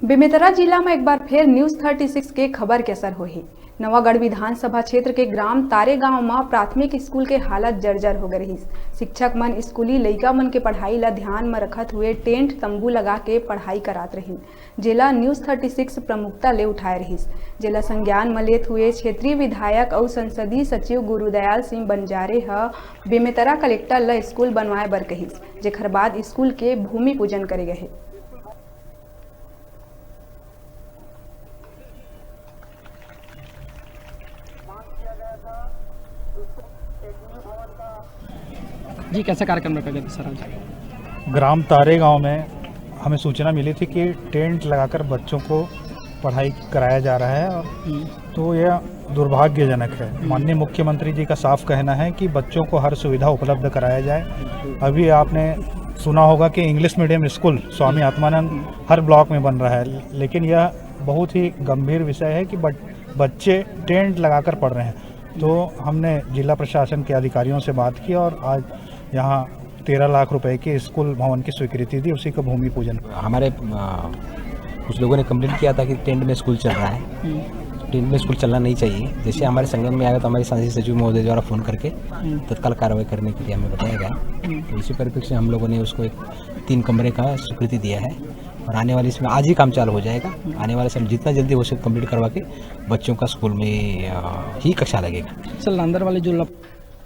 बेमेतरा जिला में एक बार फिर न्यूज 36 के खबर के असर होही। नवागढ़ विधानसभा क्षेत्र के ग्राम तारे गांव में प्राथमिक स्कूल के हालत जर्जर हो गई। शिक्षक मन स्कूली लइका मन के पढ़ाई ला ध्यान में रखत हुए टेंट तंबू लगा के पढ़ाई करात रही, जेला न्यूज 36 प्रमुखता ले उठाए रहीस। जेला संज्ञान में लेत हुए क्षेत्रीय विधायक और संसदीय सचिव गुरुदयाल सिंह बंजारे बेमेतरा कलेक्टर ला स्कूल बनवाए बर कहिस, जेकर बाद स्कूल के भूमि पूजन करे गए। जी, कैसा कार्यक्रम रखा गया था सर आज? ग्राम तारे गांव में हमें सूचना मिली थी कि टेंट लगाकर बच्चों को पढ़ाई कराया जा रहा है, और तो यह दुर्भाग्यजनक है। माननीय मुख्यमंत्री जी का साफ कहना है कि बच्चों को हर सुविधा उपलब्ध कराया जाए। अभी आपने सुना होगा कि English medium school Swami Atmanand हर ब्लॉक में बन रहा है, लेकिन यह बहुत ही गंभीर विषय है कि बच्चे टेंट लगाकर पढ़ रहे हैं। तो हमने जिला प्रशासन के अधिकारियों से बात की और आज यहाँ 13 लाख रुपए के स्कूल भवन की स्वीकृति दी, उसी का भूमि पूजन। हमारे कुछ लोगों ने कंप्लेंट किया था कि टेंट में स्कूल चल रहा है। टेंट में स्कूल चलना नहीं चाहिए। जैसे हमारे संज्ञान में आया तो हमारे सांसद सचिव महोदय द्वारा फ़ोन करके तत्काल कार्रवाई करने के लिए हमें बताया गया। तो इसी परिप्रेक्ष्य हम लोगों ने उसको एक 3 कमरे का स्वीकृति दिया है, और आने वाले इसमें आज ही काम चालू हो जाएगा। आने वाले समय जितना जल्दी हो सके कंप्लीट करवा के बच्चों का स्कूल में ही कक्षा लगेगा। सर अंदर वाले जो